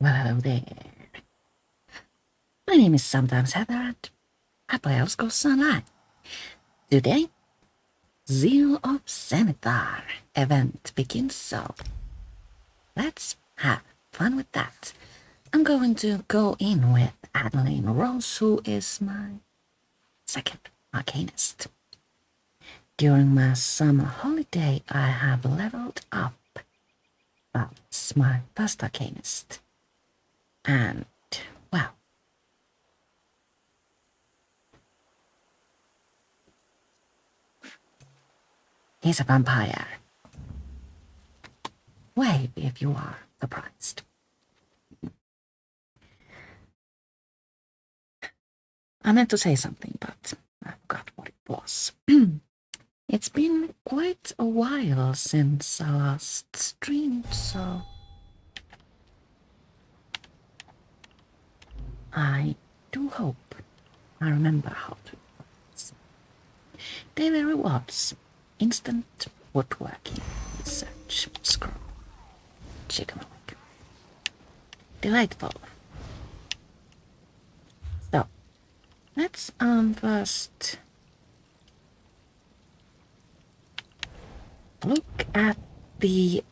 Well, hello there. My name is sometimes Heather and I play Elder Scrolls Online. Today, Zeal of Zenithar event begins, so let's have fun with that. I'm going to go in with Adelaine Rose, who is my second Arcanist. During my summer holiday, I have leveled up. That's my first Arcanist. And, well, he's a vampire. Wave if you are surprised. I meant to say something, but I forgot what it was. It's been quite a while since I last streamed, so I do hope I remember how to do this. Daily rewards, instant woodworking, research, scroll, chicken milk. Delightful. So, let's first look at the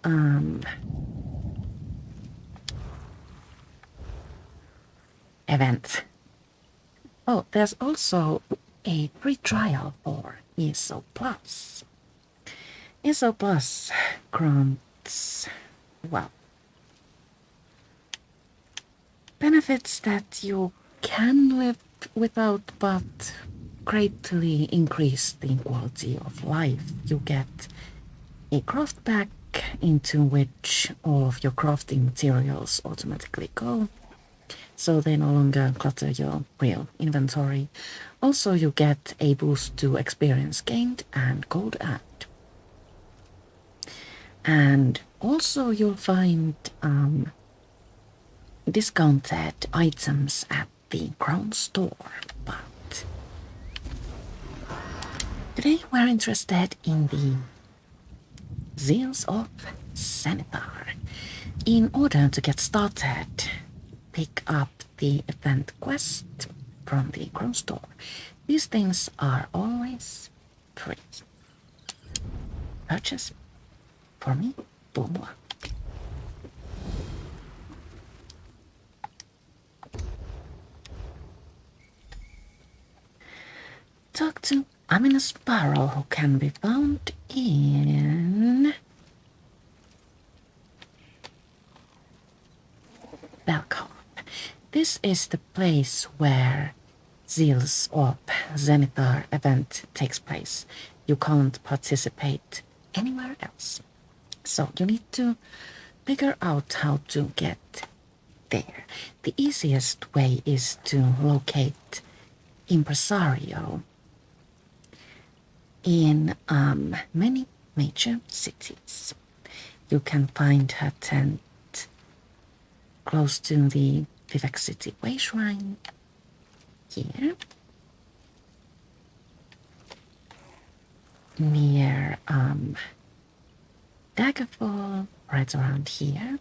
event. Oh, there's also a free trial for ESO Plus. ESO Plus grants, well, benefits that you can live without, but greatly increase the quality of life. You get a craft pack into which all of your crafting materials automatically go, so they no longer clutter your real inventory. Also, you get a boost to experience gained and gold earned. And also you'll find discounted items at the Crown Store, but today we're interested in the Zeal of Zenithar. In order to get started, pick up the event quest from the Crown Store. These things are always free. Purchase for me, boom. Talk to Arcanist Sparrow, who can be found in Belcom. This is the place where Zeals of Zenithar event takes place. You can't participate anywhere else. So you need to figure out how to get there. The easiest way is to locate Impresario in many major cities. You can find her tent close to the Vivexity Way Shrine here, near Daggerfall, right around here.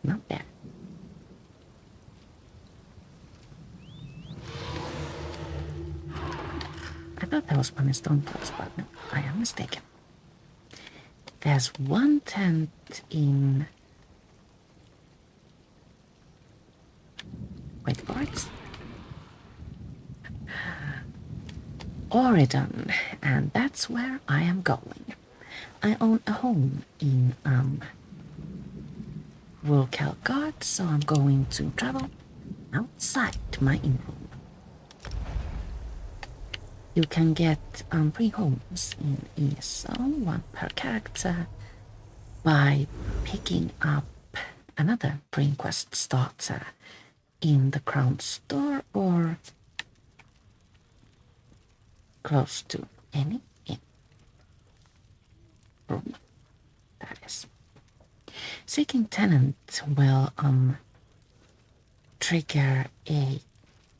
Not there. I thought there was one in Stonefalls, but no, I am mistaken. There's one tent in... wait for it. Oregon, and that's where I am going. I own a home in Vulkelgard, so I'm going to travel outside my in-room. You can get free homes in ESO, one per character, by picking up another free quest starter in the Crown Store or close to any inn room, that is. Seeking tenant will trigger a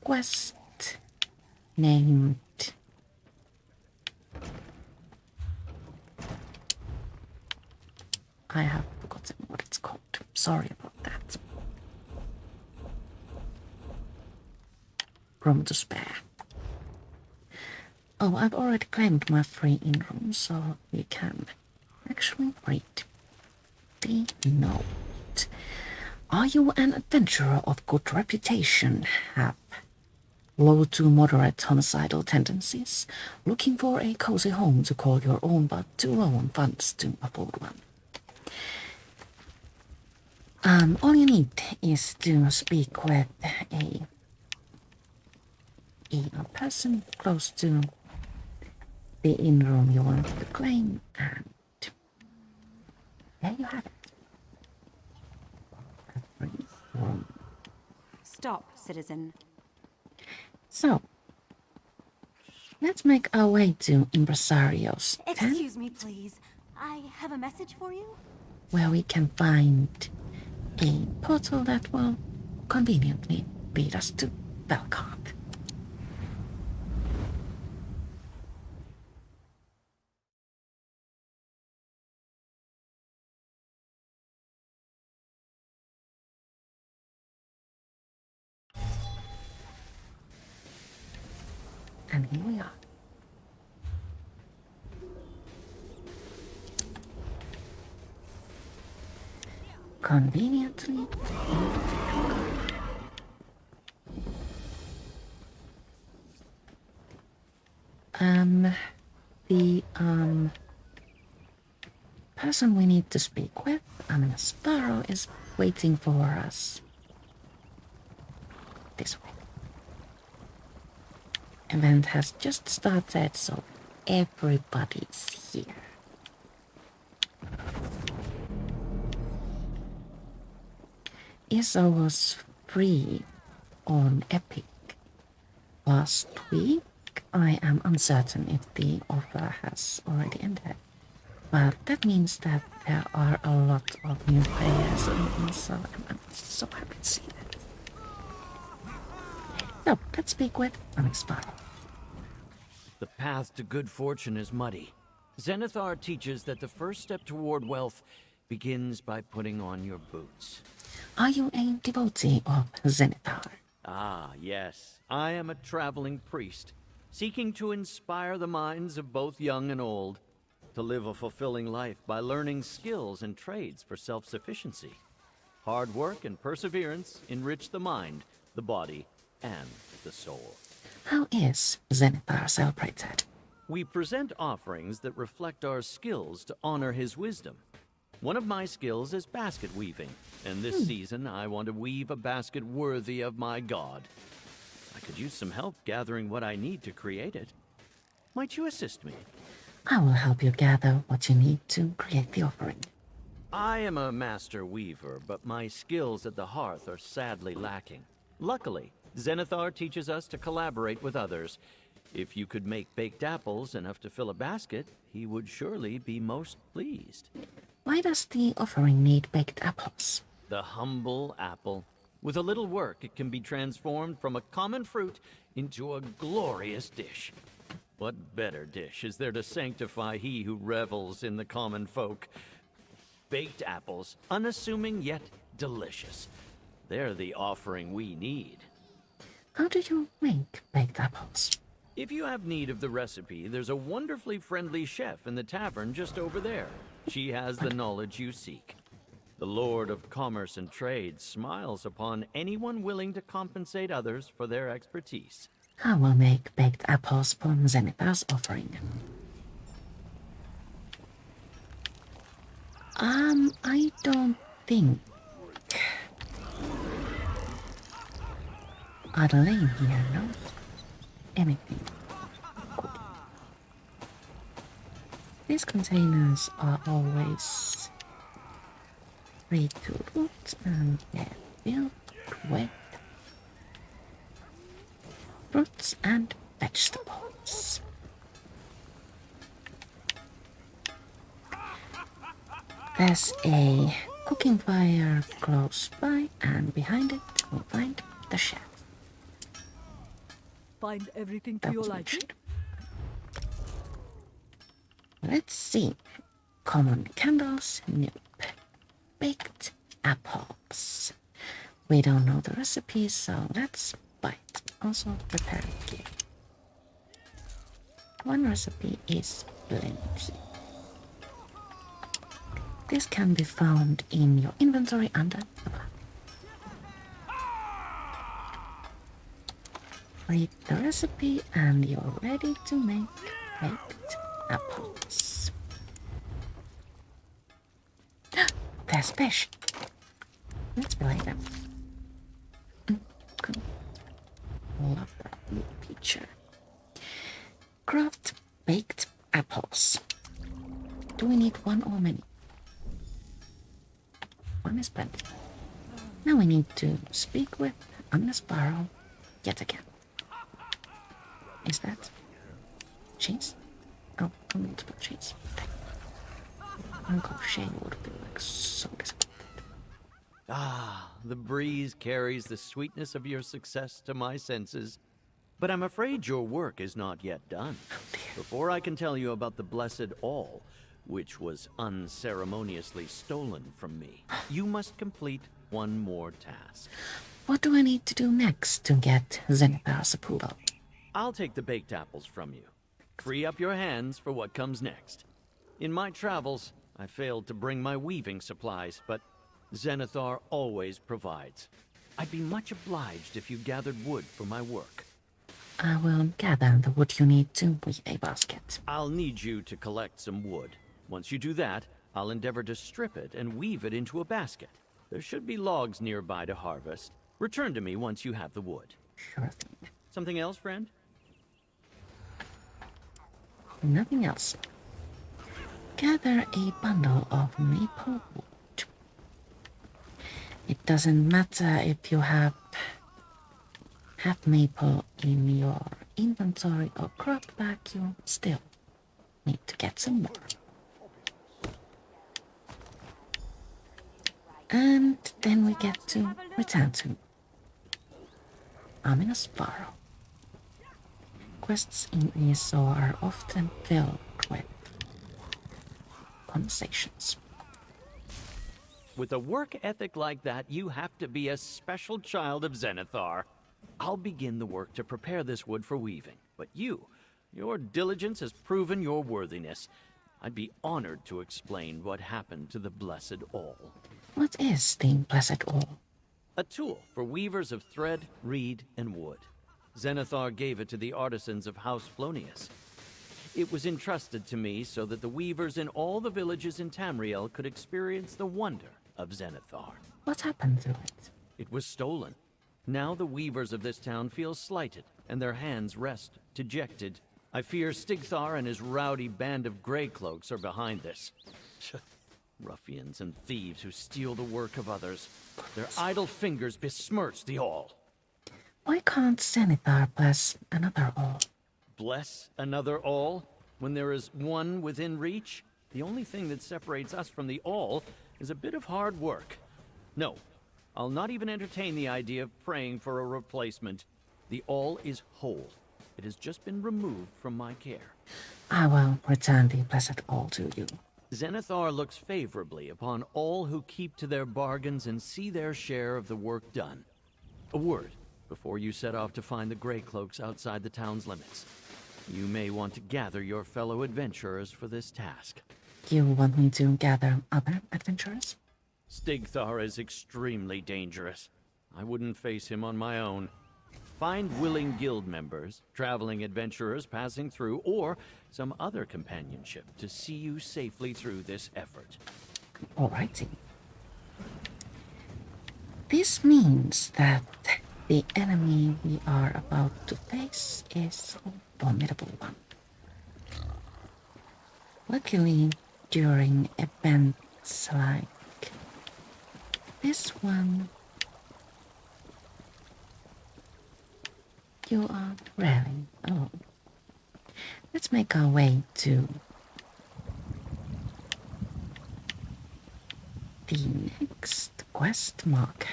quest named I have forgotten forgotten what it's called. Sorry about that. Room to spare. Oh, I've already claimed my free in-room, so we can actually read the note. Are you an adventurer of good reputation? Have low to moderate homicidal tendencies? Looking for a cozy home to call your own, but too low on funds to afford one? All you need is to speak with a person close to the in-room you want to claim, and there you have it. A free room. Stop, citizen. So, let's make our way to Impresario's tent, Excuse me, please. I have a message for you. where we can find a portal that will conveniently lead us to Belcott. And here we are. Conveniently. The person we need to speak with, Miss Sparrow, is waiting for us this way. Event has just started, so everybody's here. ESO was free on Epic last week. I am uncertain if the offer has already ended, but that means that there are a lot of new players in ESO, and I'm so happy to see that. So, let's speak with Miss Sparrow. The path to good fortune is muddy. Zenithar teaches that the first step toward wealth begins by putting on your boots. Are you a devotee of Zenithar? Ah, yes. I am a traveling priest, seeking to inspire the minds of both young and old, to live a fulfilling life by learning skills and trades for self-sufficiency. Hard work and perseverance enrich the mind, the body, and the soul. How is Zenithar celebrated? We present offerings that reflect our skills to honor his wisdom. One of my skills is basket weaving, and this season I want to weave a basket worthy of my god. I could use some help gathering what I need to create it. Might you assist me? I will help you gather what you need to create the offering. I am a master weaver, but my skills at the hearth are sadly lacking. Luckily, Zenithar teaches us to collaborate with others. If you could make baked apples enough to fill a basket, he would surely be most pleased. Why does the offering need baked apples? The humble apple. With a little work, it can be transformed from a common fruit into a glorious dish. What better dish is there to sanctify he who revels in the common folk? Baked apples, unassuming yet delicious. They're the offering we need. How do you make baked apples? If you have need of the recipe, there's a wonderfully friendly chef in the tavern just over there. She has the knowledge you seek. The Lord of Commerce and Trade smiles upon anyone willing to compensate others for their expertise. I will make baked apples from Zenithar's offering. I don't think Adelaine here knows anything. These containers are always free to root, and they're filled with fruits and vegetables. There's a cooking fire close by, and behind it we'll find the chef. Find everything to That your was liking. mentioned. Let's see. Common candles, nope. baked apples. We don't know the recipe, so let's buy it. Also prepare gear. One recipe is plenty. This can be found in your inventory under the map. Read the recipe and you're ready to make baked apples. There's fish. Let's play them. Cool. Love that little picture. Craft baked apples. Do we need one or many? One is plenty. Now we need to speak with Arcanist Sorc yet again. Is that cheese? Oh, multiple cheese. Uncle Shay would be like so disappointed. Ah, the breeze carries the sweetness of your success to my senses. But I'm afraid your work is not yet done. Before I can tell you about the blessed all, which was unceremoniously stolen from me, you must complete one more task. What do I need to do next to get Zenithar's approval? I'll take the baked apples from you. Free up your hands for what comes next. In my travels, I failed to bring my weaving supplies, but Zenithar always provides. I'd be much obliged if you gathered wood for my work. I will gather the wood you need to weave a basket. I'll need you to collect some wood. Once you do that, I'll endeavor to strip it and weave it into a basket. There should be logs nearby to harvest. Return to me once you have the wood. Sure thing. Something else, friend? Nothing else. Gather a bundle of maple wood. It doesn't matter if you have maple in your inventory or craft bag, you still need to get some more. And then we get to return to Arcanist Sorc. Quests in ESO are often filled with conversations. With a work ethic like that, you have to be a special child of Zenithar. I'll begin the work to prepare this wood for weaving, but your diligence has proven your worthiness. I'd be honored to explain what happened to the Blessed All. What is the Blessed All? A tool for weavers of thread, reed, and wood. Zenithar gave it to the artisans of House Flonius. It was entrusted to me so that the weavers in all the villages in Tamriel could experience the wonder of Zenithar. What happened to it? It was stolen. Now the weavers of this town feel slighted, and their hands rest dejected. I fear Stigthar and his rowdy band of Greycloaks are behind this. Ruffians and thieves who steal the work of others. Their idle fingers besmirch the all. Why can't Zenithar bless another all? Bless another all? When there is one within reach? The only thing that separates us from the all is a bit of hard work. No, I'll not even entertain the idea of praying for a replacement. The all is whole. It has just been removed from my care. I will return the Blessed All to you. Zenithar looks favorably upon all who keep to their bargains and see their share of the work done. A word before you set off to find the Greycloaks outside the town's limits. You may want to gather your fellow adventurers for this task. You want me to gather other adventurers? Stigthar is extremely dangerous. I wouldn't face him on my own. Find willing guild members, traveling adventurers passing through, or some other companionship to see you safely through this effort. Alrighty. This means that the enemy we are about to face is a formidable one. Luckily, during events like this one, you are rarely alone. Let's make our way to the next quest marker.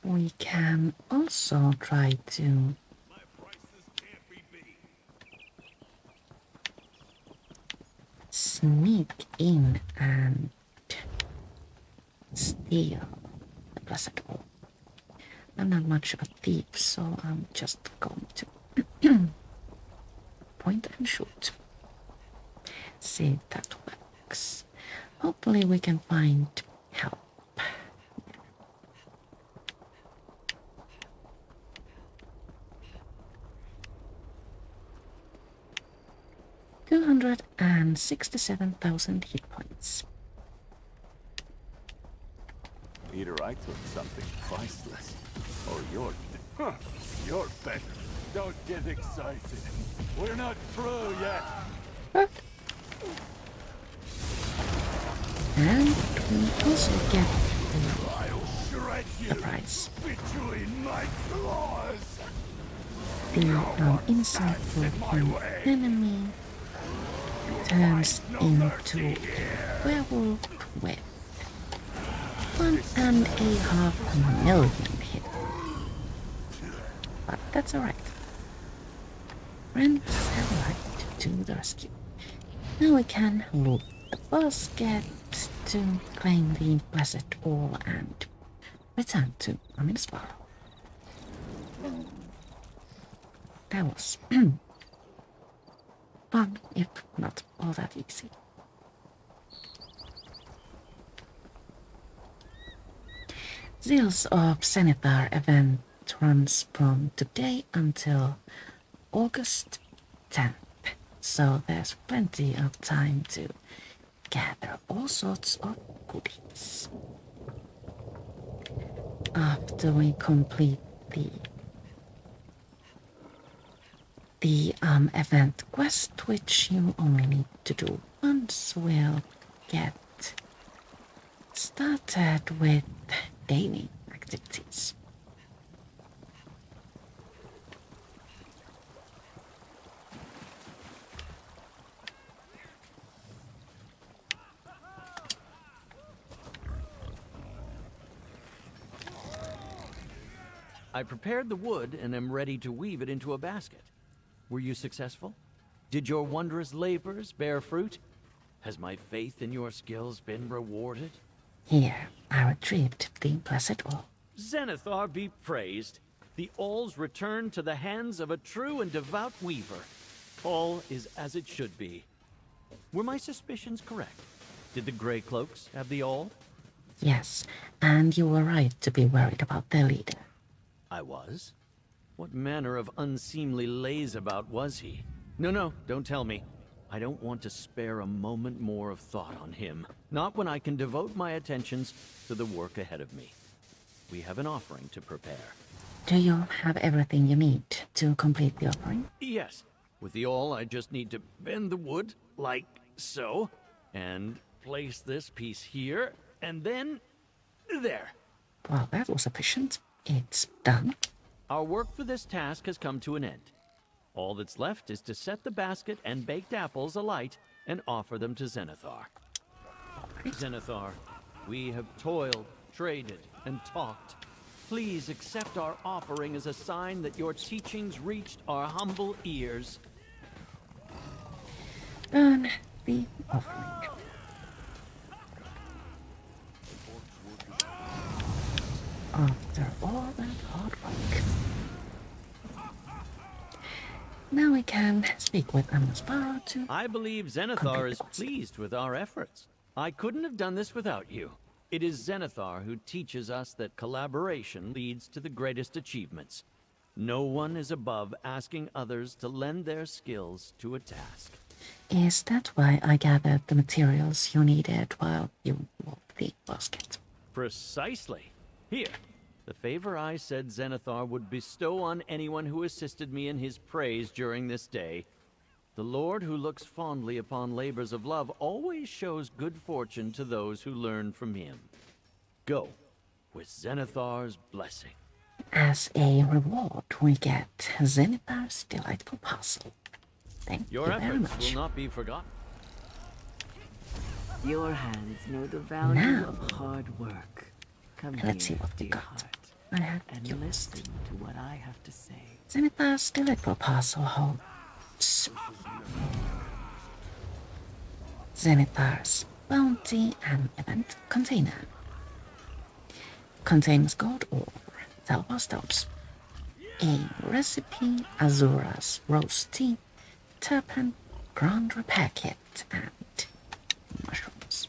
We can also try to sneak in and steal the blessed orb. I'm not much of a thief, so I'm just going to point and shoot. See if that works. Hopefully we can find help. 267,000 hit points. Peter, I took something priceless. Oh, you're better. Don't get excited. We're not through yet. What? And we also get I'll shred the you prize. between my claws. The insult for an enemy turns into a werewolf with 1.5 million hit. But that's alright. Friends have arrived to the rescue. Now we can loot the basket to claim the blessed ore and return to Arcanist Sorc. That was fun, if not all that easy. Zeal of Zenithar event runs from today until August 10th, so there's plenty of time to gather all sorts of goodies. After we complete the event quest, which you only need to do once, we'll get started with daily activities. I prepared the wood and am ready to weave it into a basket. Were you successful? Did your wondrous labors bear fruit? Has my faith in your skills been rewarded? Here, I retrieved the blessed ore. Zenithar be praised. The alls return to the hands of a true and devout weaver. All is as it should be. Were my suspicions correct? Did the Grey Cloaks have the all? Yes, and you were right to be worried about their leader. I was? What manner of unseemly lazeabout was he? No, don't tell me. I don't want to spare a moment more of thought on him. Not when I can devote my attentions to the work ahead of me. We have an offering to prepare. Do you have everything you need to complete the offering? Yes. With the awl, I just need to bend the wood, like so, and place this piece here, and then there. Well, that was efficient. It's done. Our work for this task has come to an end. All that's left is to set the basket and baked apples alight and offer them to Zenithar. Zenithar, we have toiled, traded, and talked. Please accept our offering as a sign that your teachings reached our humble ears. Burn the offering. After all that hard work. Now we can speak with Arcanist Sorc to... I believe Zenithar is pleased with our efforts. I couldn't have done this without you. It is Zenithar who teaches us that collaboration leads to the greatest achievements. No one is above asking others to lend their skills to a task. Is that why I gathered the materials you needed while you wove the basket? Precisely. Here, the favor I said Zenithar would bestow on anyone who assisted me in his praise during this day. The Lord who looks fondly upon labors of love always shows good fortune to those who learn from him. Go, with Zenithar's blessing. As a reward, we get Zenithar's delightful parcel. Thank Your you very efforts much. will not be forgotten. Your hands know the value Now, of hard work. Come let's see here, what we dear got. heart, I have and your listen list. to what I have to say. Zenithar's delightful parcel holds Zenithar's bounty and event container. Contains gold ore, Talbot stones, a recipe, Azura's rose tea, turpin, ground repair kit, and mushrooms.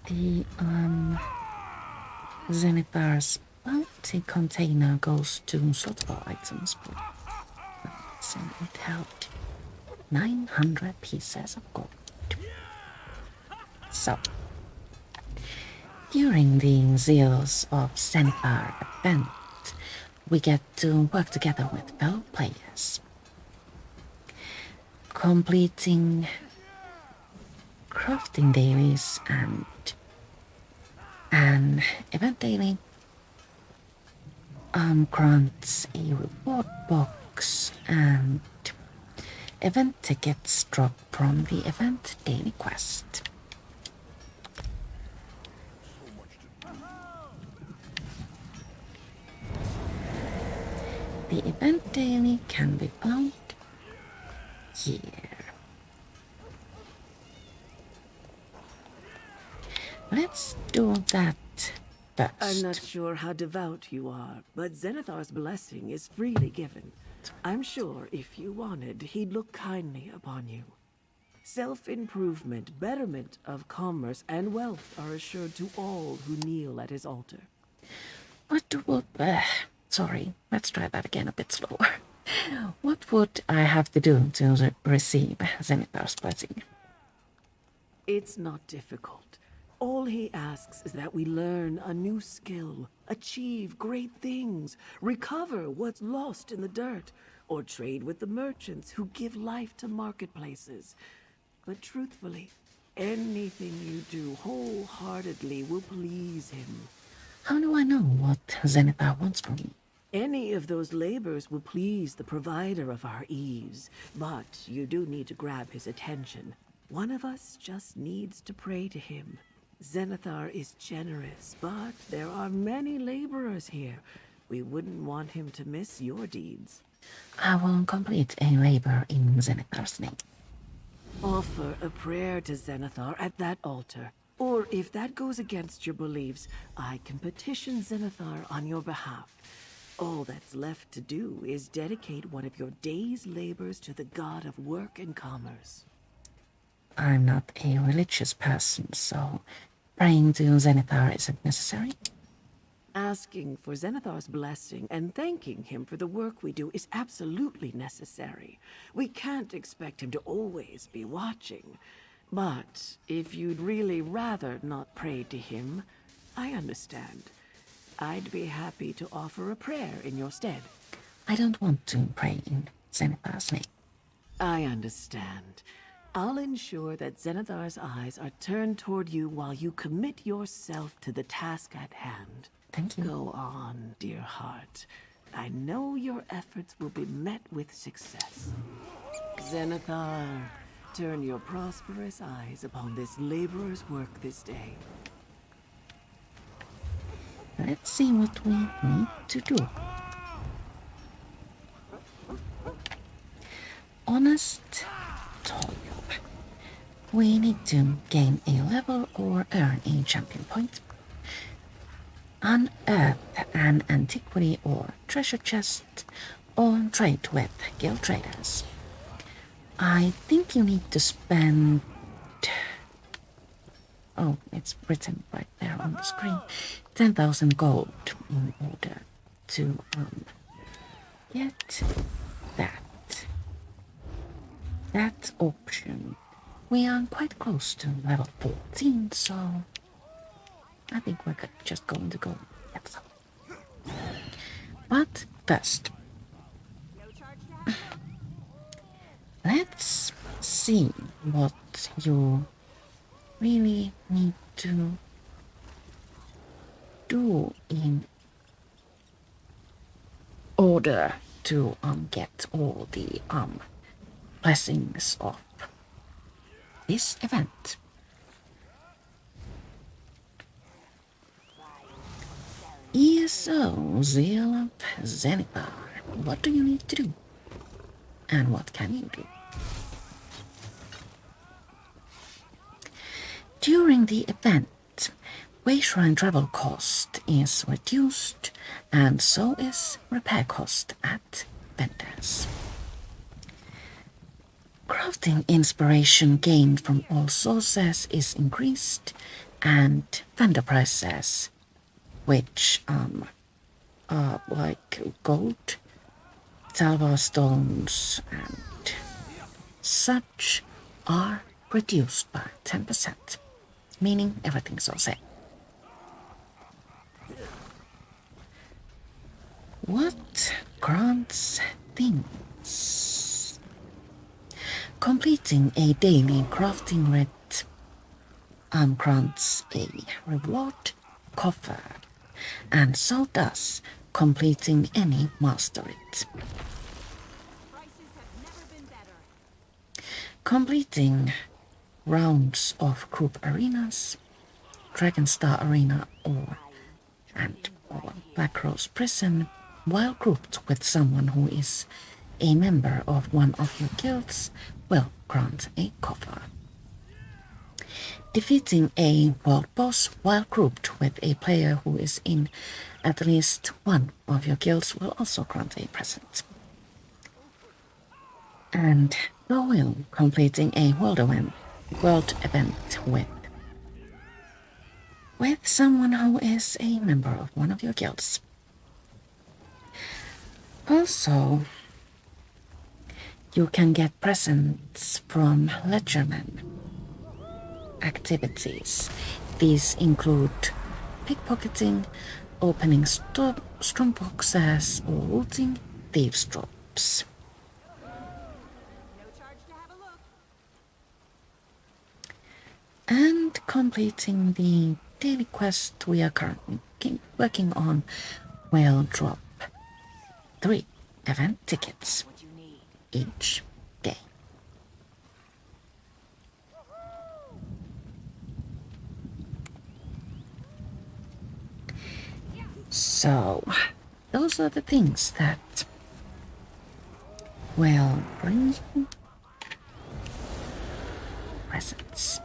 The Zenithar's bounty container goes to sortable items, but it held 900 pieces of gold. So, during the Zeals of Zenithar event, we get to work together with fellow players, completing crafting dailies and an event daily grants a reward box and event tickets drop from the event daily quest. The event daily can be found here. Let's do that first. I'm not sure how devout you are, but Zenithar's blessing is freely given. I'm sure if you wanted, he'd look kindly upon you. Self-improvement, betterment of commerce, and wealth are assured to all who kneel at his altar. What would... sorry, let's try that again a bit slower. What would I have to do to receive Zenithar's blessing? It's not difficult. All he asks is that we learn a new skill, achieve great things, recover what's lost in the dirt, or trade with the merchants who give life to marketplaces. But truthfully, anything you do wholeheartedly will please him. How do I know what Zenithar wants from me? Any of those labors will please the provider of our ease, but you do need to grab his attention. One of us just needs to pray to him. Zenithar is generous, but there are many laborers here. We wouldn't want him to miss your deeds. I will complete a labor in Zenithar's name. Offer a prayer to Zenithar at that altar. Or if that goes against your beliefs, I can petition Zenithar on your behalf. All that's left to do is dedicate one of your day's labors to the god of work and commerce. I'm not a religious person, so praying to Zenithar isn't necessary. Asking for Zenithar's blessing and thanking him for the work we do is absolutely necessary. We can't expect him to always be watching. But if you'd really rather not pray to him, I understand. I'd be happy to offer a prayer in your stead. I don't want to pray in Zenithar's name. I understand. I'll ensure that Zenithar's eyes are turned toward you while you commit yourself to the task at hand. Thank you. Go on, dear heart. I know your efforts will be met with success. Zenithar, turn your prosperous eyes upon this laborer's work this day. Let's see what we need to do. Honest toil. We need to gain a level or earn a champion point. Unearth an antiquity or treasure chest, or trade with guild traders. I think you need to spend... Oh, it's written right there on the screen. 10,000 gold in order to get that option. We are quite close to level 14, so I think we're just going to go get some. But first, let's see what you really need to do in order to get all the blessings of this event. ESO, Zeal of Zenithar. What do you need to do? And what can you do? During the event, Wayshrine travel cost is reduced, and so is repair cost at vendors. Crafting inspiration gained from all sources is increased, and vendor prices, which are like gold, salva stones, and such, are reduced by 10%, meaning everything's all same. What grants things? Completing a daily crafting rite grants a reward coffer, and so does completing any master rite. Completing rounds of group arenas, Dragonstar Arena or Black Rose Prison, while grouped with someone who is a member of one of your guilds, will grant a coffer. Defeating a world boss while grouped with a player who is in at least one of your guilds will also grant a present. And so will completing a world event with someone who is a member of one of your guilds. Also, you can get presents from ledgermen activities. These include pickpocketing, opening strong boxes, or looting thieves' drops. And completing the daily quest we are currently working on will drop 3 event tickets each day. So, those are the things that will bring you presents.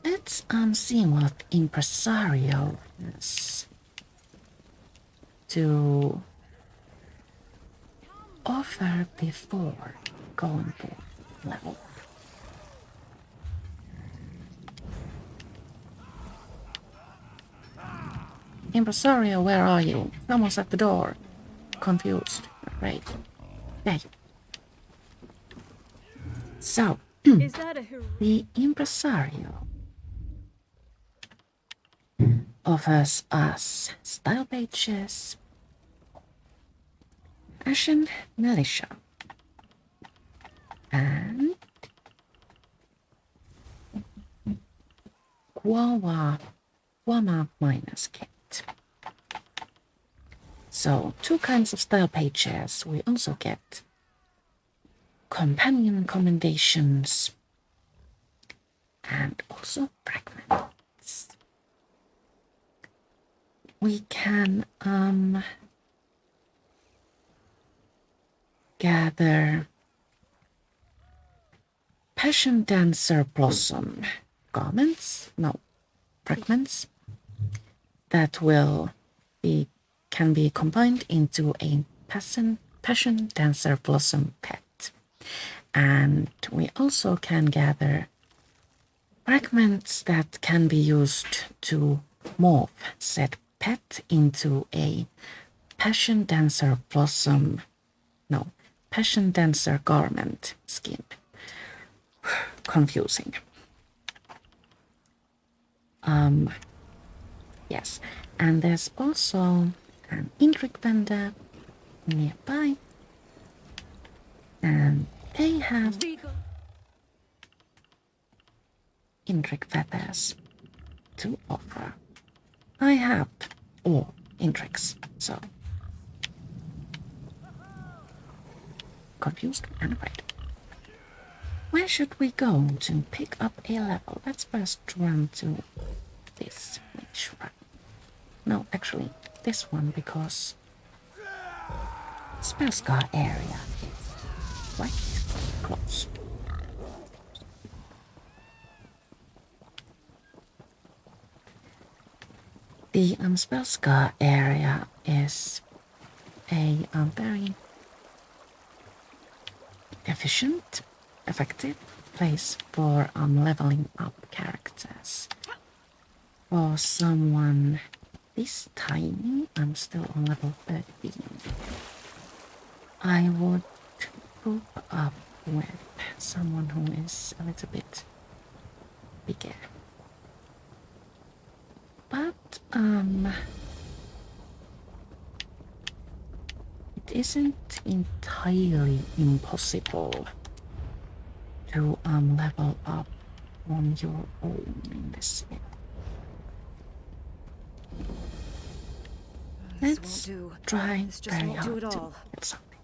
Let's see what Impresario has to offer before going to level. Impresario, where are you? Someone's at the door. Confused. Right. There you. So, Is that a the Impresario offers us style pages, Ashen Militia, and Guama Miners Kit. So, 2 kinds of style pages. We also get companion commendations and also fragments. We can gather Passion Dancer Blossom fragments that can be combined into a Passion Dancer Blossom pet. And we also can gather fragments that can be used to morph said pet into a Passion Dancer garment skin. Confusing. Yes, and there's also an intrigue vendor nearby, and they have intrigue feathers to offer. I have all intrigues, so confused and afraid. Where should we go to pick up a level? Let's first run to this shrine. No, actually, this one because Spellscar area is right close. The Spellscar area is a very efficient, effective place for leveling up characters. For someone this tiny, I'm still on level 13. I would group up with someone who is a little bit bigger. But it isn't entirely impossible to level up on your own in this area. Let's try very hard to get something.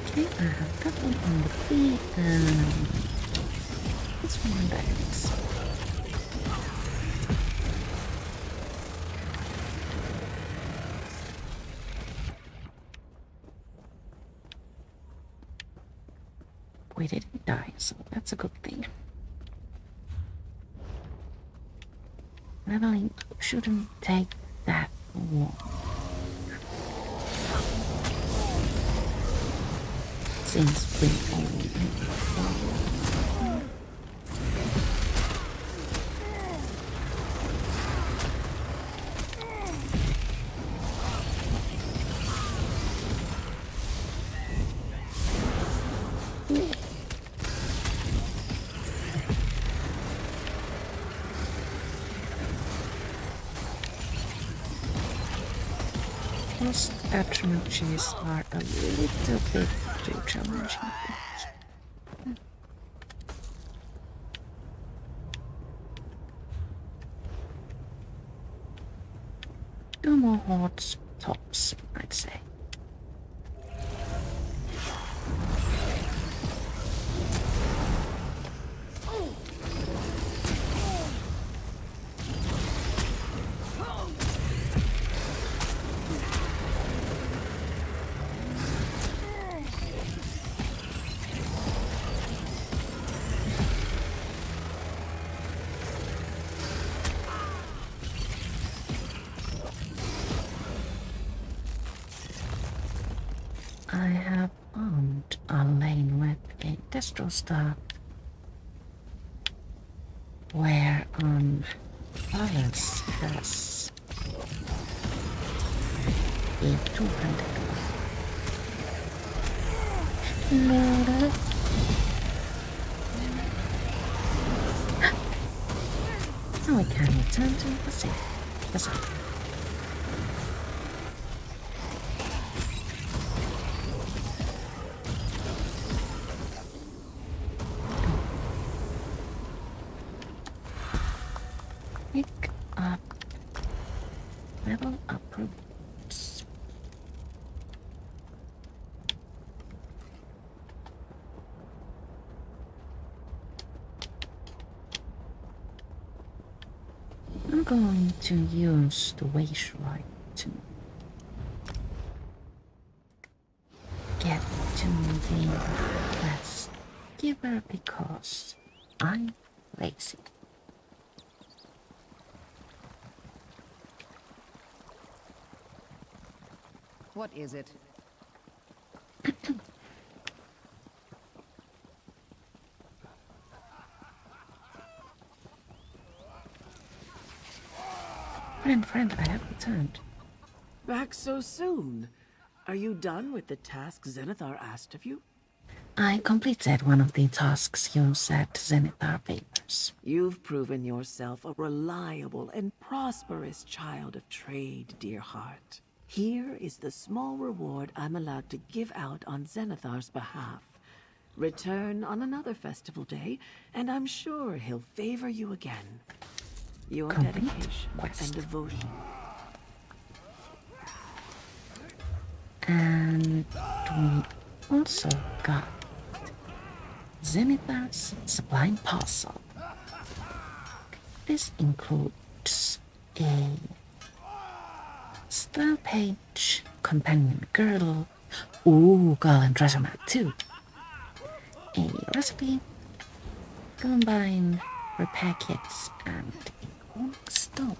Okay, I have that one on the B and this one on the X. We didn't die, so that's a good thing. Leveling up shouldn't take that long. Since we only most attributes are a little bit too challenging. Two more hordes tops, I'd say. I have armed Adelaine with a destro staff where Alice has a 200. Now we can return to the sea. Pick up, level up routes. I'm going to use the waste right to get to the quest giver because I'm lazy. What is it? Friend, I have returned. Back so soon? Are you done with the task Zenithar asked of you? I completed one of the tasks you said Zenithar favors. You've proven yourself a reliable and prosperous child of trade, dear heart. Here is the small reward I'm allowed to give out on Zenithar's behalf. Return on another festival day, and I'm sure he'll favor you again. Your dedication and devotion. And we Also got Zenithar's Sublime Parcel. This includes a style page, companion girdle, ooh, golden treasure map too, a recipe, combine repair kits, and a corner stone.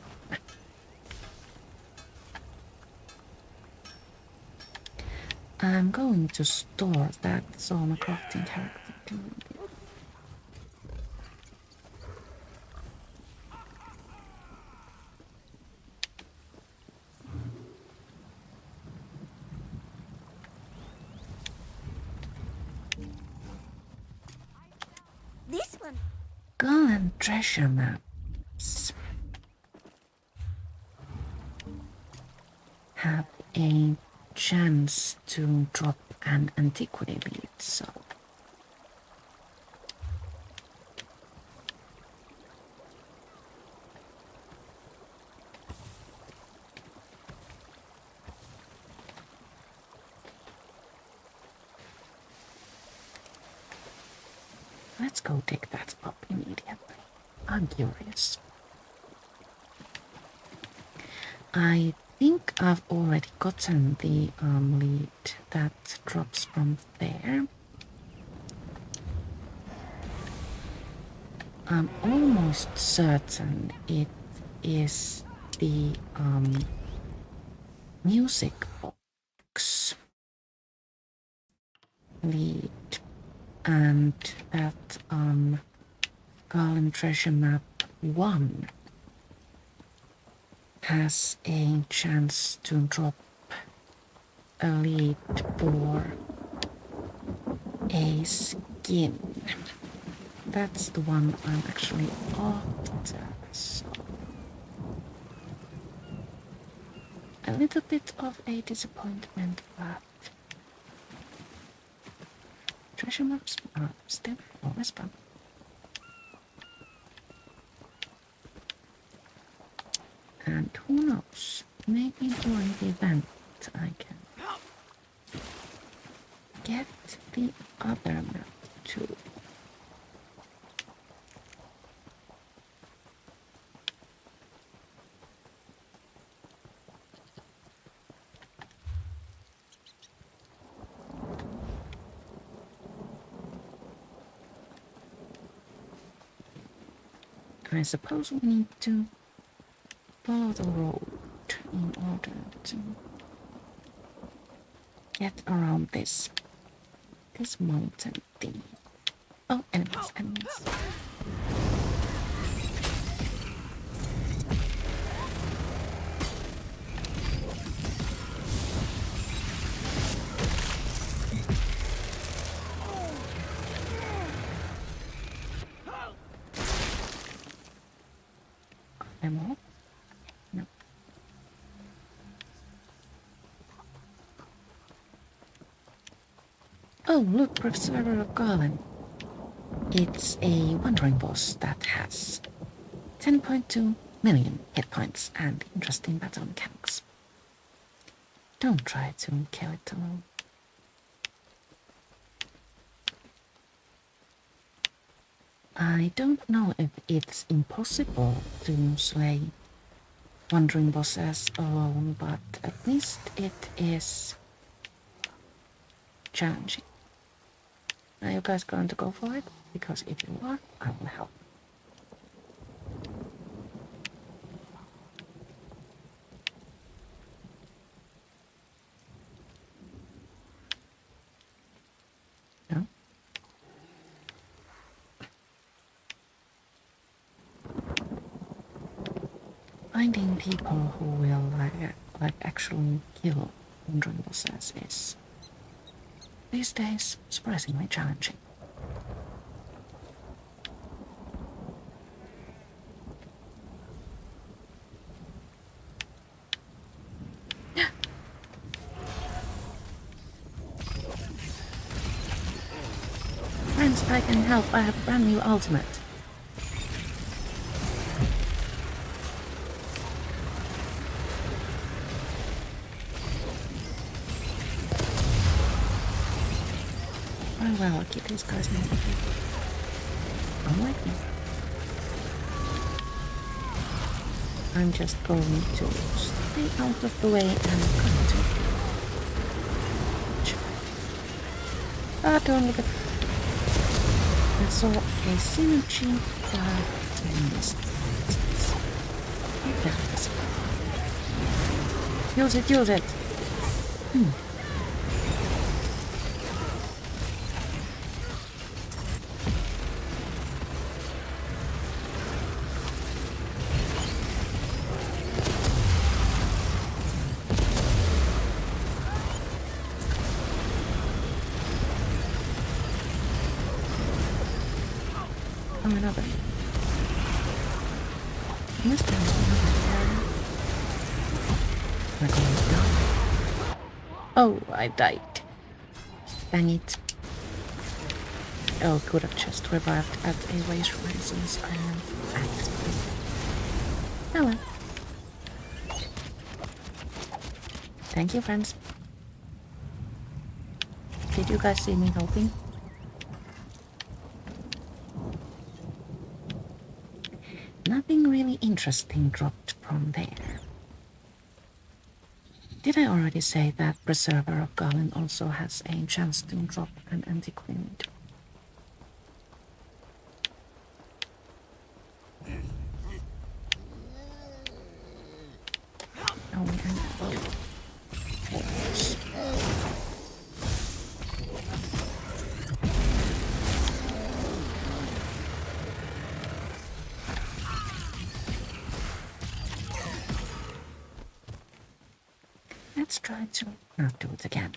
I'm going to store that so my crafting character can read it. This one. Golden treasure maps have a chance to drop an antiquity lead, so let's go dig that up immediately. I'm curious. I think I've already gotten the lead that drops from there. I'm almost certain it is the music box lead, and that Garland Treasure Map 1 has a chance to drop a lead for a skin. That's the one I'm actually after, so a little bit of a disappointment, but treasure maps are still always fun. And who knows, maybe during the event I can get the other map too. I suppose we need to follow the road in order to get around this mountain thing. Oh, enemies. Am I? No. Oh, look, Preserver of Garland. It's a wandering boss that has 10.2 million hit points and interesting battle mechanics. Don't try to kill it alone. I don't know if it's impossible to slay wandering bosses alone, but at least it is challenging. Are you guys going to go for it? Because if you are, I will help. No? Finding people who will like actually kill wandering bosses is these days surprisingly challenging. Friends, I can help. I have a brand new ultimate. Oh well, I'll keep these guys in the unlike me. I'm just going to stay out of the way and come to ah, don't look at I saw a synergy but I missed it. Use it, use it! Oh, another. This time another. We're going down. Oh, I died. Dang it. Oh, could have just revived at a waste since I am at this point. Oh well. Thank you, friends. Did you guys see me helping? Nothing really interesting dropped from there. Did I already say that Preserver of Galen also has a chance to drop an antiquint? Oh, and horse. Let's try to not do it again.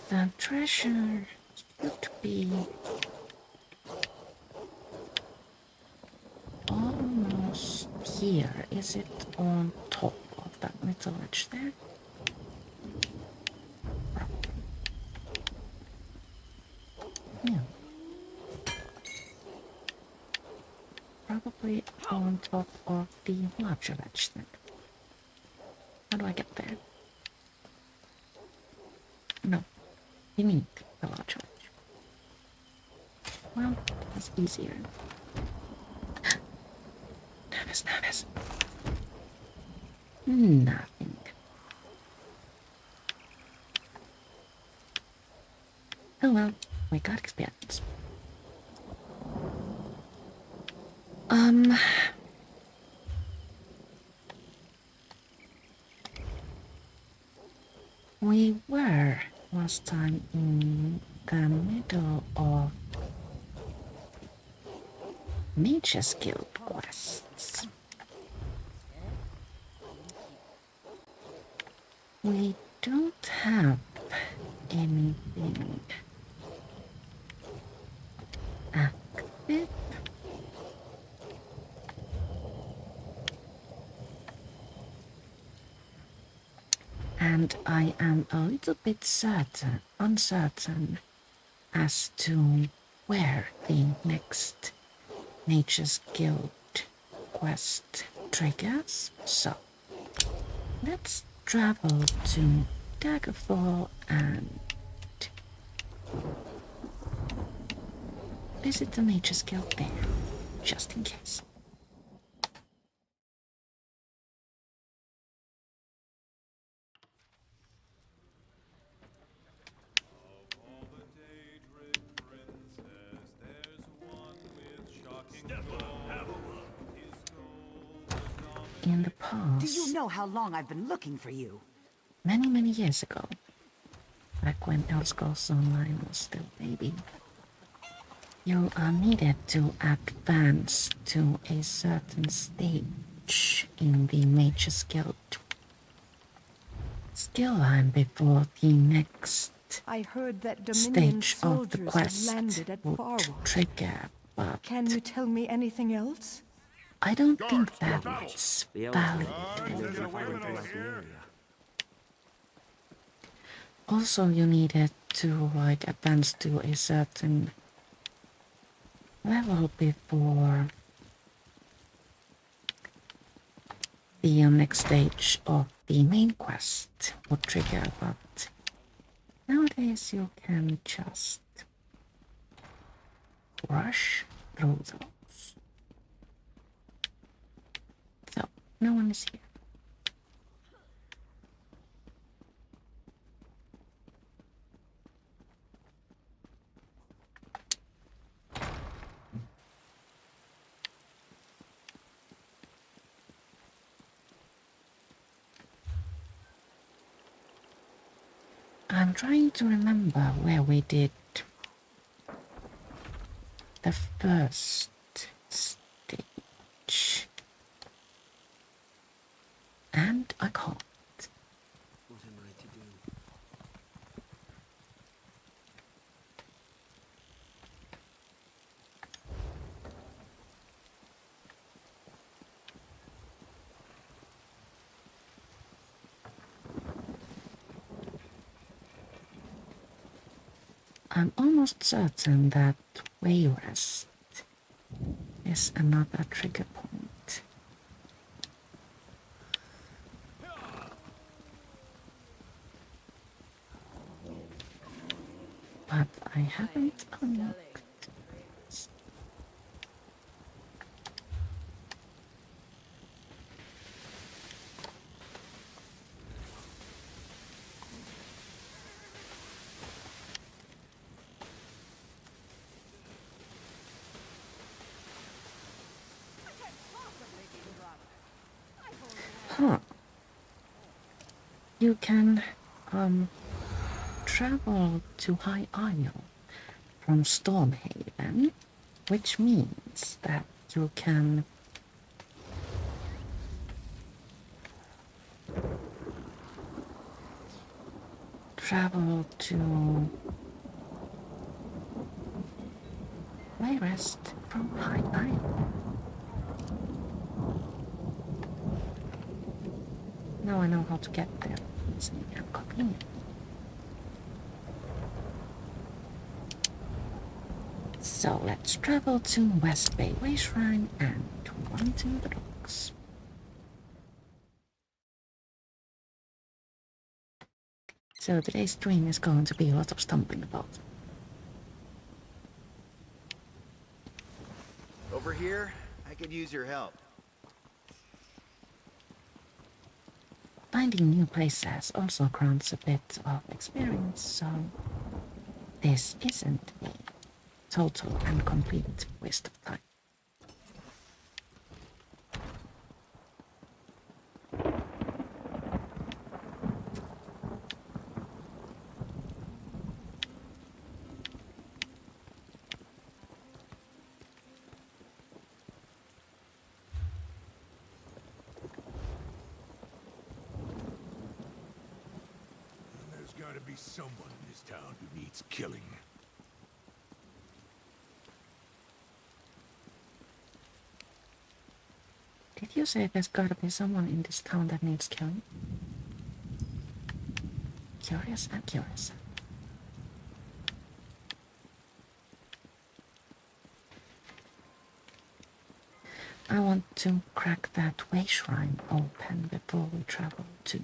The treasure should be almost here. Is it on top of that little ledge there? Yeah. Probably on top of the larger ledge then. How do I get there? No. Beneath the larger ledge. Well, that's easier. Nervous. Nothing. Oh well, we got experience. We were last time in the middle of Mage's Guild quests. We don't have anything active. And I am a little bit uncertain as to where the next Nature's Guild quest triggers. So let's travel to Daggerfall and visit the Nature's Guild there, just in case. In the past, Do you know how long I've been looking for you? many years ago, back when Elsko's Online was still a baby, you are needed to advance to a certain stage in the Mage's Guild skill line before the next I heard that Dominion stage of the soldiers quest landed at would Farwell. trigger, but Can you tell me anything else? I don't think that's valid. Also, you needed to like advance to a certain level before the next stage of the main quest would trigger, but nowadays you can just rush through those. So, no one is here. I'm trying to remember where we did the first stage. And I can't. What am I to do? I'm almost certain that Wayrest is another trigger point. But I haven't unlocked. Huh. You can travel to High Isle from Stormhaven, which means that you can travel to Wayrest from High Isle. Now I know how to get there. It's inconvenient. So let's travel to West Bay Way Shrine and run to the docks. So today's stream is going to be a lot of stumbling about. Over here, I could use your help. Finding new places also grants a bit of experience, so this isn't a total and complete waste of time. There's gotta be someone in this town who needs killing. Did you say there's gotta be someone in this town that needs killing? Curious and curious. I want to crack that way shrine open before we travel to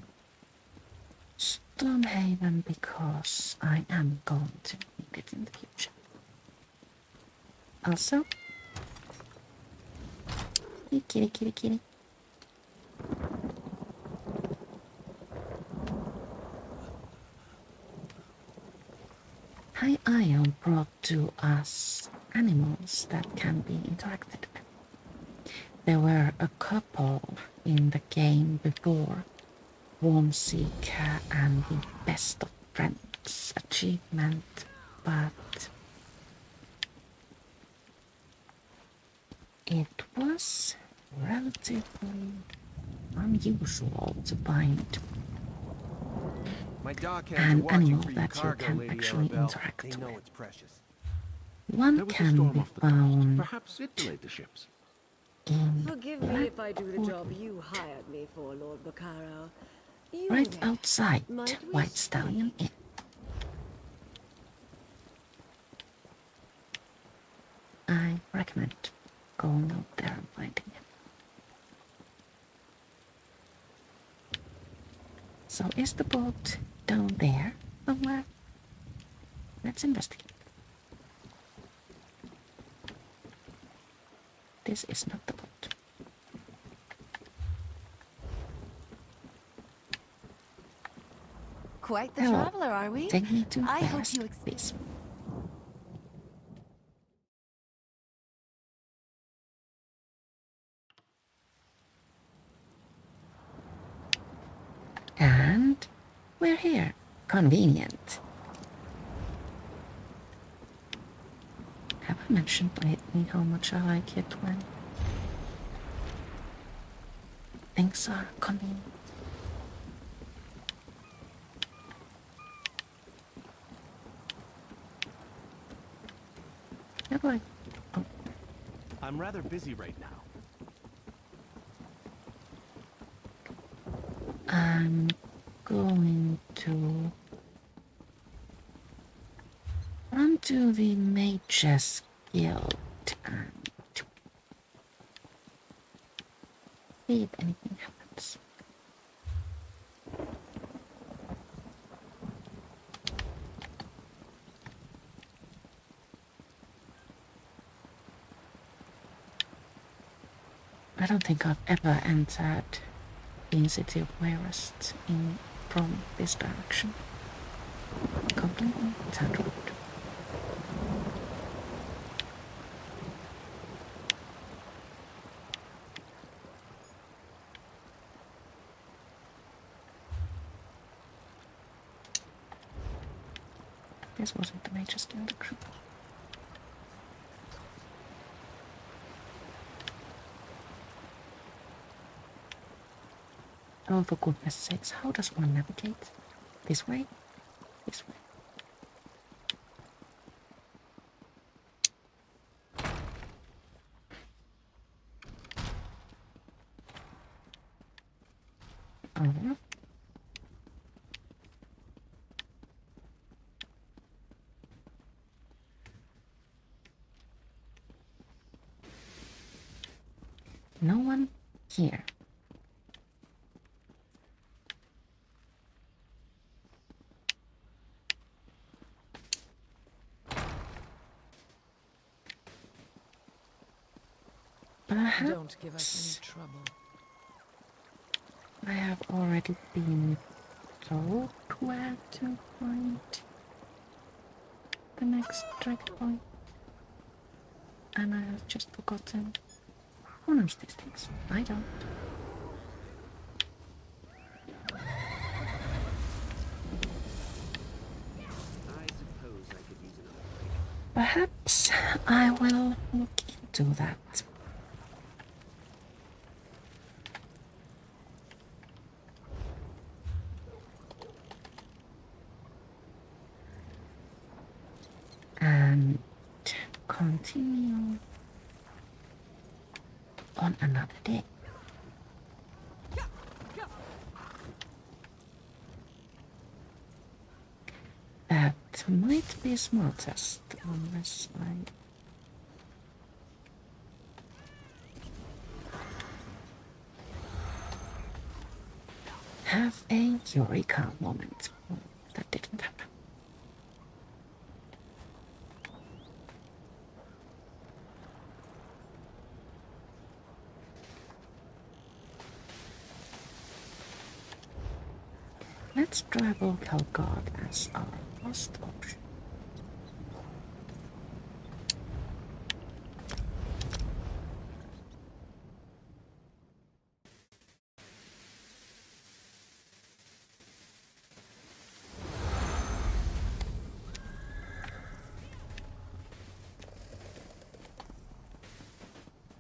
Stormhaven because I am going to need it in the future. Also, kitty, kitty, kitty. High Isle brought to us animals that can be interacted with. There were a couple in the game before Warm Seeker and the Best of Friends achievement, but it was relatively unusual to find My dock an hands are watching animal for your that you cargo, can Lady actually Arabelle. interact They know with. it's precious. One There was a can storm be off the coast. found Perhaps it delayed the ships. in Forgive me if I do the job you hired me for, Lord Bacaro. You right there. outside Might we White Stallion speak? Inn. I recommend going out there and finding him. So is the boat down there somewhere? Let's investigate. This is not the boat. Quite the Hello. traveler, are we? Take me to I hope West, you please. And we're here. Convenient. Have I mentioned lately how much I like it when things are convenient? How do I? Oh, I'm rather busy right now. I'm going to run to the Mages Guild and see if anything happens. I don't think I've ever entered the city of Wayrest from this direction. Completely turned road. This wasn't the Mages Guild group. Oh, for goodness sakes, how does one navigate? This way? This way. Oh. No one here. Perhaps Don't give us any trouble. I have already been told where to find the next checkpoint, and I have just forgotten. Who knows these things? I don't. I suppose I could use another. Perhaps I will look into that. And continue on another day. That might be smartest unless I have a eureka moment. Oh, that didn't happen. Let's travel Calgard as our last option.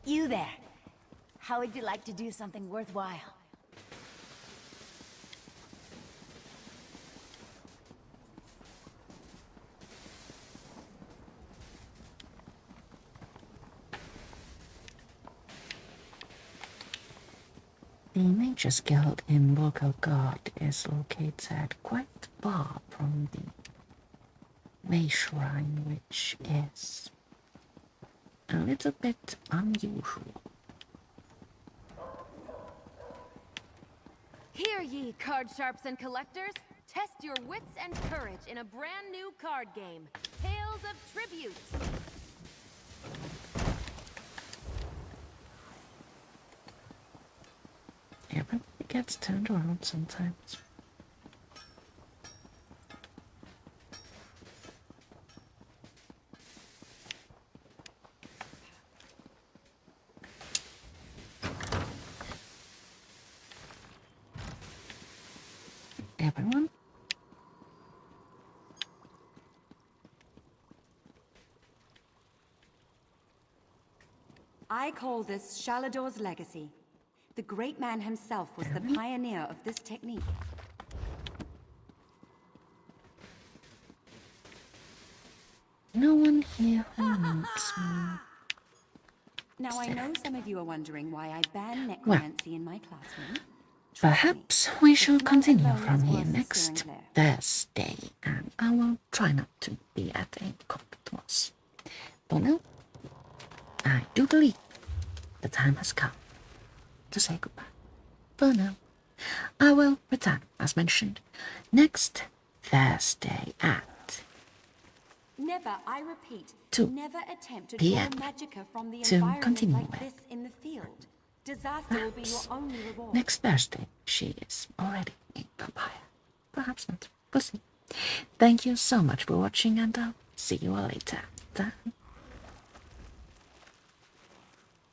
You there. How would you like to do something worthwhile? The Nature's Guild in Volkogod is located quite far from the Way Shrine, which is a little bit unusual. Hear ye, card sharps and collectors! Test your wits and courage in a brand new card game, Tales of Tribute! Everything gets turned around sometimes. Everyone? I call this Shalador's legacy. The great man himself was the pioneer of this technique. No one here who needs me. Now I know some of you are wondering why I ban necromancy in my classroom. Perhaps we shall continue from here next Thursday, and I will try not to be at a conflict. For now, I do believe the time has come to say goodbye. For now, I will return, as mentioned, next Thursday at Never, I repeat, 2 never attempt to p.m. draw magicka from the to environment continue like with. this in the field. Disaster will be your only reward. Next Thursday, she is already a vampire. Perhaps not. We'll see. Thank you so much for watching, and I'll see you all later.